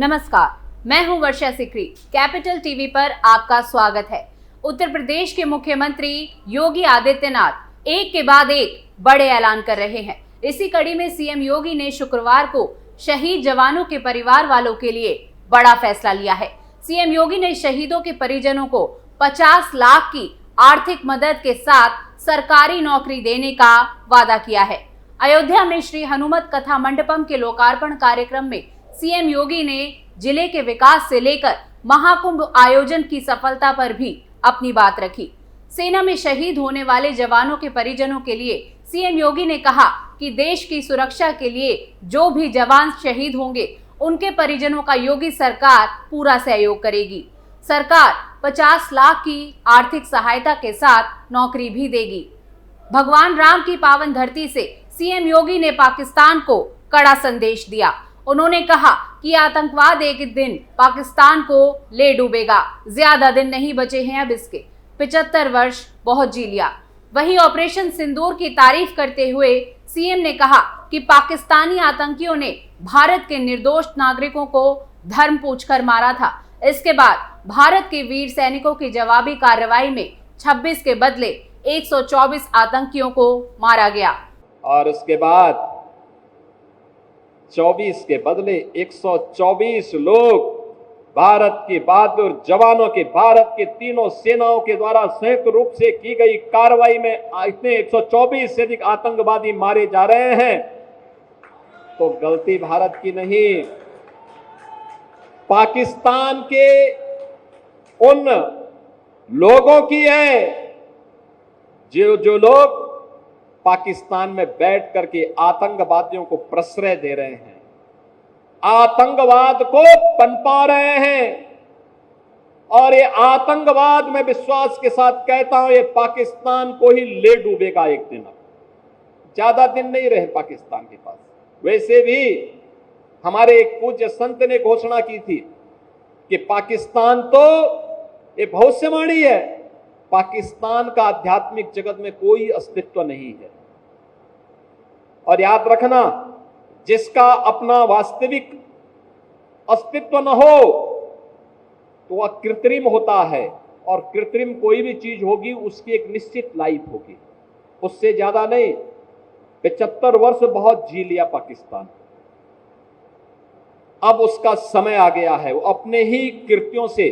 नमस्कार, मैं हूं वर्षा सिकरी। कैपिटल टीवी पर आपका स्वागत है। उत्तर प्रदेश के मुख्यमंत्री योगी आदित्यनाथ एक के बाद एक बड़े ऐलान कर रहे हैं। इसी कड़ी में सीएम योगी ने शुक्रवार को शहीद जवानों के परिवार वालों के लिए बड़ा फैसला लिया है। सीएम योगी ने शहीदों के परिजनों को 50 लाख की आर्थिक मदद के साथ सरकारी नौकरी देने का वादा किया है। अयोध्या में श्री हनुमत कथा मंडपम के लोकार्पण कार्यक्रम में सीएम योगी ने जिले के विकास से लेकर महाकुंभ आयोजन की सफलता पर भी अपनी बात रखी। सेना में शहीद होने वाले जवानों के परिजनों के लिए सीएम योगी ने कहा कि देश की सुरक्षा के लिए जो भी जवान शहीद होंगे उनके परिजनों का योगी सरकार पूरा सहयोग करेगी। सरकार 50 लाख की आर्थिक सहायता के साथ नौकरी भी देगी। भगवान राम की पावन धरती से सीएम योगी ने पाकिस्तान को कड़ा संदेश दिया। उन्होंने कहा कि आतंकवाद एक दिन पाकिस्तान को ले डूबेगा। ज्यादा दिन नहीं बचे हैं अब इसके, 75 वर्ष बहुत जी लिया। वहीं ऑपरेशन सिंदूर की तारीफ करते हुए सीएम ने कहा कि पाकिस्तानी आतंकियों ने भारत के निर्दोष नागरिकों को धर्म पूछकर मारा था। इसके बाद भारत के वीर सैनिकों की जवाबी कार्रवाई में 26 के बदले 124 आतंकियों को मारा गया और उसके बाद 24 के बदले 124 लोग भारत के बहादुर जवानों के, भारत के तीनों सेनाओं के द्वारा संयुक्त रूप से की गई कार्रवाई में इतने 124 से अधिक आतंकवादी मारे जा रहे हैं। तो गलती भारत की नहीं, पाकिस्तान के उन लोगों की है जो लोग पाकिस्तान में बैठ करके आतंकवादियों को प्रश्रय दे रहे हैं, आतंकवाद को पनपा रहे हैं। और ये आतंकवाद में विश्वास के साथ कहता हूं, ये पाकिस्तान को ही ले डूबेगा एक दिन। ज्यादा दिन नहीं रहे पाकिस्तान के पास। वैसे भी हमारे एक पूज्य संत ने घोषणा की थी कि पाकिस्तान तो ये भविष्यवाणी है, पाकिस्तान का आध्यात्मिक जगत में कोई अस्तित्व नहीं है। और याद रखना, जिसका अपना वास्तविक अस्तित्व न हो तो वह कृत्रिम होता है, और कृत्रिम कोई भी चीज होगी उसकी एक निश्चित लाइफ होगी, उससे ज्यादा नहीं। 75 वर्ष बहुत जी लिया पाकिस्तान, अब उसका समय आ गया है, वो अपने ही कृत्यों से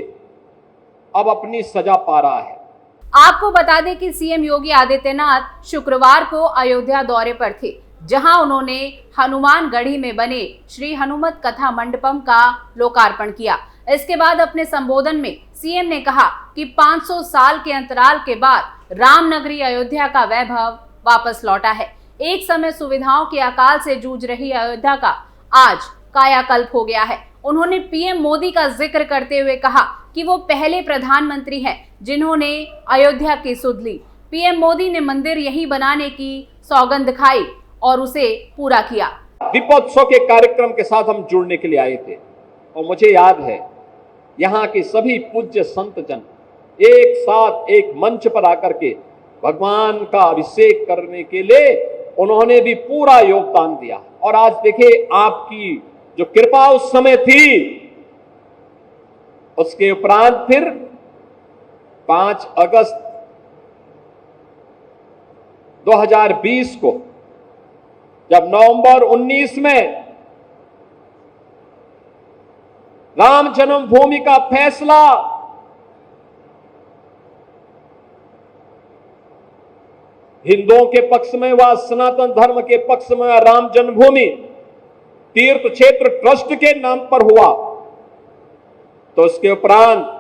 अब अपनी सजा पा रहा है। आपको बता दें कि सीएम योगी आदित्यनाथ शुक्रवार को अयोध्या दौरे पर थे, जहां उन्होंने हनुमानगढ़ी में बने श्री हनुमत कथा मंडपम का लोकार्पण किया। इसके बाद अपने संबोधन में सीएम ने कहा कि 500 साल के अंतराल के बाद रामनगरी अयोध्या का वैभव वापस लौटा है। एक समय सुविधाओं के अकाल से जूझ रही अयोध्या का आज कायाकल्प हो गया है। उन्होंने पीएम मोदी का जिक्र करते हुए कहा कि वो पहले प्रधानमंत्री हैं जिन्होंने अयोध्या की सुध ली। पीएम मोदी ने मंदिर यहीं बनाने की सौगंध खाई और उसे पूरा किया। दीपोत्सव के कार्यक्रम के साथ हम जुड़ने के लिए आए थे, और मुझे याद है यहाँ के सभी पूज्य संत जन एक साथ एक मंच पर आकर के भगवान का अभिषेक करने के लिए उन्होंने भी पूरा योगदान दिया। और आज देखिए, आपकी जो कृपा उस समय थी, उसके उपरांत फिर 5 अगस्त 2020 को जब नवंबर 19 में राम जन्मभूमि का फैसला हिंदुओं के पक्ष में व सनातन धर्म के पक्ष में राम जन्मभूमि तीर्थ क्षेत्र ट्रस्ट के नाम पर हुआ, तो उसके उपरांत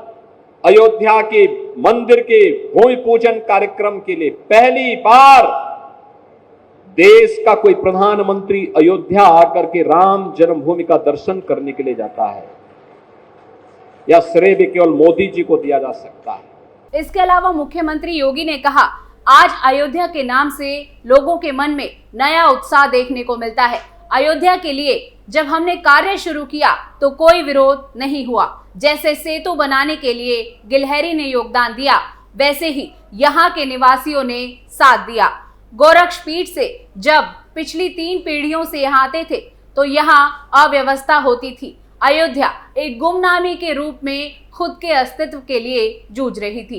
अयोध्या के मंदिर के भूमि पूजन कार्यक्रम के लिए पहली बार देश का कोई प्रधानमंत्री अयोध्या आकर के राम जन्मभूमि का दर्शन करने के लिए जाता है। यह श्रेय भी केवल मोदी जी को दिया जा सकता है। इसके अलावा मुख्यमंत्री योगी ने कहा, आज अयोध्या के नाम से लोगों के मन में नया उत्साह देखने को मिलता है। अयोध्या के लिए जब हमने कार्य शुरू किया तो कोई विरोध नहीं हुआ। जैसे सेतु बनाने के लिए गिलहरी ने योगदान दिया, वैसे ही यहाँ के निवासियों ने साथ दिया। गोरक्षपीठ से जब पिछली 3 पीढ़ियों से यहाँ आते थे तो यहाँ अव्यवस्था होती थी। अयोध्या एक गुमनामी के रूप में खुद के अस्तित्व के लिए जूझ रही थी।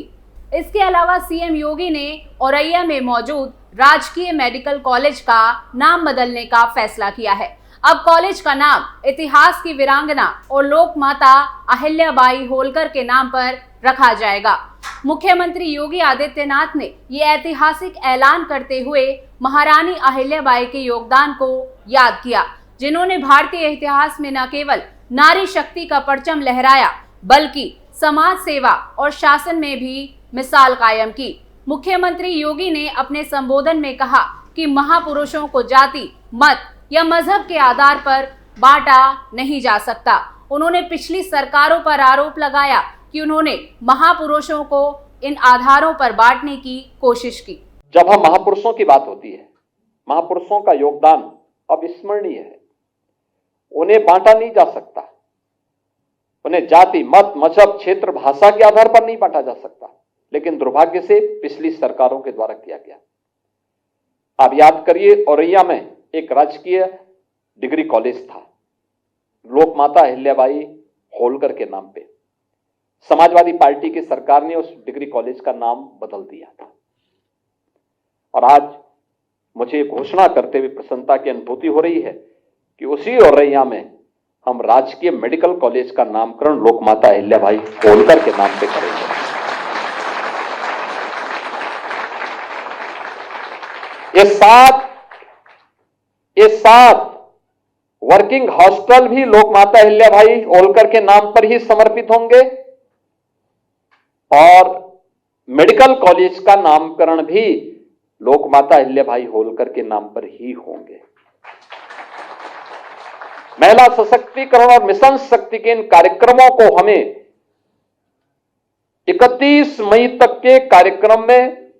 इसके अलावा सीएम योगी ने औरैया में मौजूद राजकीय मेडिकल कॉलेज का नाम बदलने का फैसला किया है। अब कॉलेज का नाम इतिहास की वीरांगना और लोक माता अहिल्याबाई होलकर के नाम पर रखा जाएगा। मुख्यमंत्री योगी आदित्यनाथ ने ये ऐतिहासिक ऐलान करते हुए महारानी अहिल्याबाई के योगदान को याद किया, जिन्होंने भारतीय इतिहास में न केवल नारी शक्ति का परचम लहराया बल्कि समाज सेवा और शासन में भी मिसाल कायम की। मुख्यमंत्री योगी ने अपने संबोधन में कहा कि महापुरुषों को जाति, मत या मजहब के आधार पर बांटा नहीं जा सकता। उन्होंने पिछली सरकारों पर आरोप लगाया कि उन्होंने महापुरुषों को इन आधारों पर बांटने की कोशिश की। जब हम महापुरुषों की बात होती है, महापुरुषों का योगदान अविस्मरणीय है। उन्हें बांटा नहीं जा सकता। उन्हें जाति, मत, मजहब, क्षेत्र, भाषा के आधार पर नहीं बांटा जा सकता, लेकिन दुर्भाग्य से पिछली सरकारों के द्वारा किया गया। आप याद करिए, औरैया में एक राजकीय डिग्री कॉलेज था, लोक माता अहिल्याबाई होलकर के नाम पे। समाजवादी पार्टी की सरकार ने उस डिग्री कॉलेज का नाम बदल दिया था और आज मुझे घोषणा करते हुए प्रसन्नता की अनुभूति हो रही है कि उसी औरैया में हम राजकीय मेडिकल कॉलेज का नामकरण लोक माता अहिल्याबाई होलकर के नाम पे करेंगे। ये सात वर्किंग हॉस्टल भी लोक माता अहिल्याबाई होलकर के नाम पर ही समर्पित होंगे और मेडिकल कॉलेज का नामकरण भी लोक माता अहिल्याबाई होलकर के नाम पर ही होंगे। महिला सशक्तिकरण और मिशन शक्ति के इन कार्यक्रमों को हमें 31 मई तक के कार्यक्रम में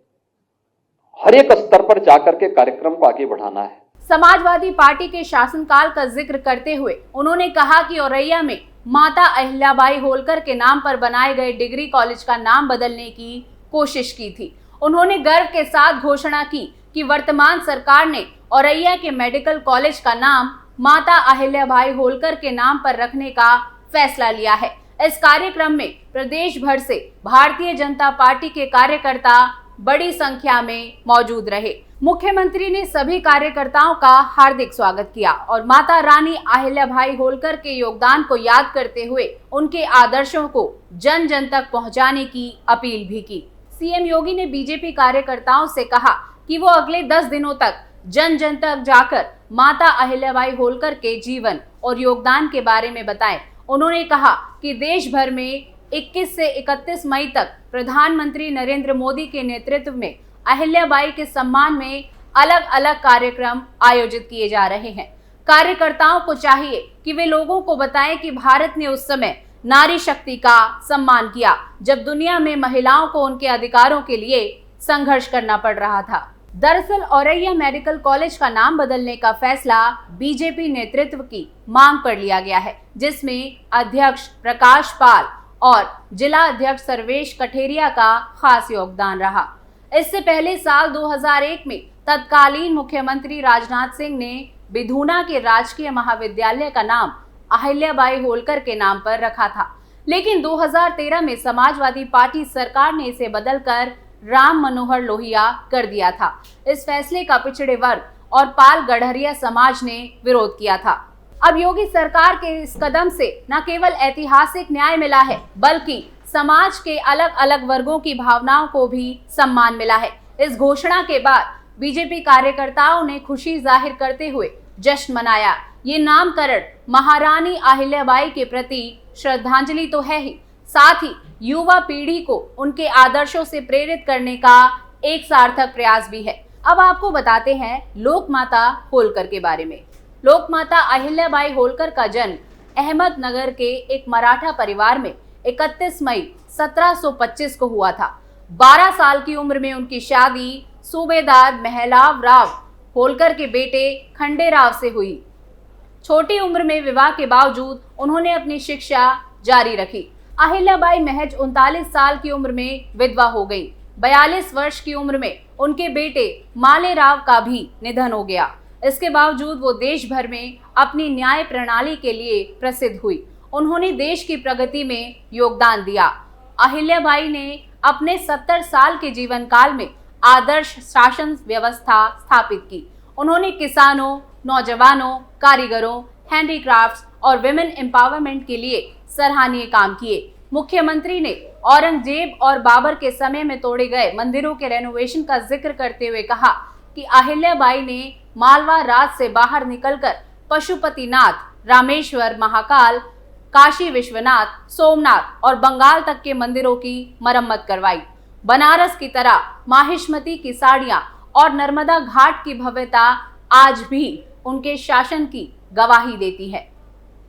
हर एक स्तर पर जाकर के कार्यक्रम को आगे बढ़ाना है। समाजवादी पार्टी के शासनकाल का जिक्र करते हुए उन्होंने कहा कि औरैया में माता अहिल्याबाई होलकर के नाम पर बनाए गए डिग्री कॉलेज का नाम बदलने की कोशिश की थी। उन्होंने गर्व के साथ घोषणा की कि वर्तमान सरकार ने औरैया के मेडिकल कॉलेज का नाम माता अहिल्याबाई होलकर के नाम पर रखने का फैसला लिया है। इस कार्यक्रम में प्रदेश भर से भारतीय जनता पार्टी के कार्यकर्ता बड़ी संख्या में मौजूद रहे। मुख्यमंत्री ने सभी कार्यकर्ताओं का हार्दिक स्वागत किया और माता रानी अहिल्याबाई होलकर के योगदान को याद करते हुए उनके आदर्शों को जन जन तक पहुंचाने की अपील भी की। सीएम योगी ने बीजेपी कार्यकर्ताओं से कहा कि वो अगले 10 दिनों तक जन जन तक जाकर माता अहिल्याबाई होलकर के जीवन और योगदान के बारे में बताएं। उन्होंने कहा कि देश भर में 21 से 31 मई तक प्रधानमंत्री नरेंद्र मोदी के नेतृत्व में अहिल्याबाई के सम्मान में अलग अलग कार्यक्रम आयोजित किए जा रहे हैं। कार्यकर्ताओं को चाहिए कि वे लोगों को बताएं कि भारत ने उस समय नारी शक्ति का सम्मान किया जब दुनिया में महिलाओं को उनके अधिकारों के लिए संघर्ष करना पड़ रहा था। दरअसल औरैया मेडिकल कॉलेज का नाम बदलने का फैसला बीजेपी नेतृत्व की मांग पर लिया गया है, जिसमें अध्यक्ष प्रकाश पाल और जिला अध्यक्ष सर्वेश कठेरिया का खास योगदान रहा। इससे पहले साल 2001 में तत्कालीन मुख्यमंत्री राजनाथ सिंह ने बिधूना के राजकीय महाविद्यालय का नाम अहिल्याबाई होलकर के नाम पर रखा था, लेकिन 2013 में समाजवादी पार्टी सरकार ने इसे बदलकर राम मनोहर लोहिया कर दिया था। इस फैसले का पिछड़े वर्ग और पाल गढ़रिया समाज ने विरोध किया था। अब योगी सरकार के इस कदम से न केवल ऐतिहासिक न्याय मिला है बल्कि समाज के अलग अलग वर्गों की भावनाओं को भी सम्मान मिला है। इस घोषणा के बाद बीजेपी कार्यकर्ताओं ने खुशी जाहिर करते हुए जश्न मनाया। ये नामकरण महारानी अहिल्याबाई के प्रति श्रद्धांजलि तो है ही, साथ ही युवा पीढ़ी को उनके आदर्शों से प्रेरित करने का एक सार्थक प्रयास भी है। अब आपको बताते हैं लोक माता होलकर के बारे में। लोक माता अहिल्याबाई होलकर का जन्म अहमदनगर के एक मराठा परिवार में 31 मई 1725 को हुआ था। 12 साल की उम्र में उनकी शादी सूबेदार महलाव राव होलकर के बेटे खंडेराव से हुई। छोटी उम्र में विवाह के बावजूद उन्होंने अपनी शिक्षा जारी रखी। अहिल्याबाई महज 39 साल की उम्र में विधवा हो गई। 42 वर्ष की उम्र में उनके बेटे मालेराव का भी निधन हो गया। इसके बावजूद वो देश भर में अपनी न्याय प्रणाली के लिए प्रसिद्ध हुई। उन्होंने देश की प्रगति में योगदान दिया। अहिल्याबाई ने अपने 70 साल के जीवन काल में आदर्श शासन व्यवस्था स्थापित की। उन्होंने किसानों, नौजवानों, कारीगरों, हैंडीक्राफ्ट्स और विमेन एम्पावरमेंट के लिए सराहनीय काम किए। मुख्यमंत्री ने औरंगजेब और बाबर के समय में तोड़े गए मंदिरों के रेनोवेशन का जिक्र करते हुए कहा कि अहिल्याबाई ने मालवा राज से बाहर निकलकर पशुपतिनाथ, रामेश्वर, महाकाल, काशी विश्वनाथ, सोमनाथ और बंगाल तक के मंदिरों की मरम्मत करवाई। बनारस की तरह माहिष्मती की साड़ियां और नर्मदा घाट की भव्यता आज भी उनके शासन की गवाही देती है।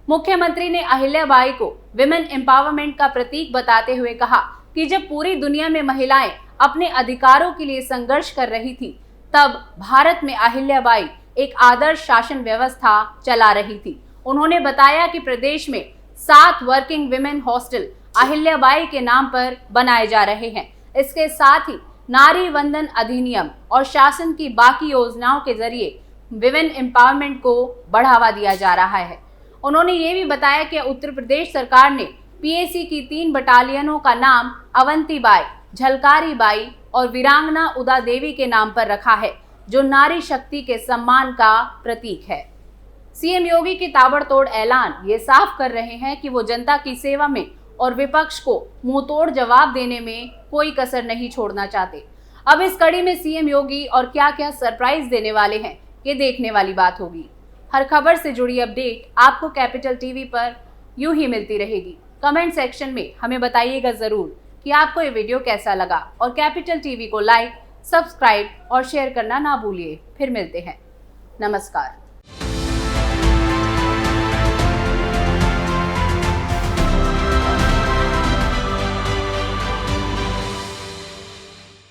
मुख्यमंत्री ने अहिल्याबाई को विमेन एम्पावरमेंट का प्रतीक बताते हुए कहा कि जब पूरी दुनिया में महिलाएं अपने अधिकारों के लिए संघर्ष कर रही थी, तब भारत में अहिल्याबाई एक आदर्श शासन व्यवस्था चला रही थी। उन्होंने बताया कि प्रदेश में 7 वर्किंग विमेन हॉस्टल अहिल्याबाई के नाम पर बनाए जा रहे हैं। इसके साथ ही नारी वंदन अधिनियम और शासन की बाकी योजनाओं के जरिए विमेन एम्पावरमेंट को बढ़ावा दिया जा रहा है। उन्होंने ये भी बताया कि उत्तर प्रदेश सरकार ने पीएसी की 3 बटालियनों का नाम अवंतीबाई, झलकारी बाई और वीरांगना उदा देवी के नाम पर रखा है, जो नारी शक्ति के सम्मान का प्रतीक है। सीएम योगी के ताबड़तोड़ ऐलान ये साफ कर रहे हैं कि वो जनता की सेवा में और विपक्ष को मुंहतोड़ जवाब देने में कोई कसर नहीं छोड़ना चाहते। अब इस कड़ी में सीएम योगी और क्या क्या सरप्राइज देने वाले हैं, ये देखने वाली बात होगी। हर खबर से जुड़ी अपडेट आपको कैपिटल टीवी पर यूं ही मिलती रहेगी। कमेंट सेक्शन में हमें बताइएगा जरूर कि आपको ये वीडियो कैसा लगा और कैपिटल टीवी को लाइक, सब्सक्राइब और शेयर करना ना भूलिए। फिर मिलते हैं। नमस्कार।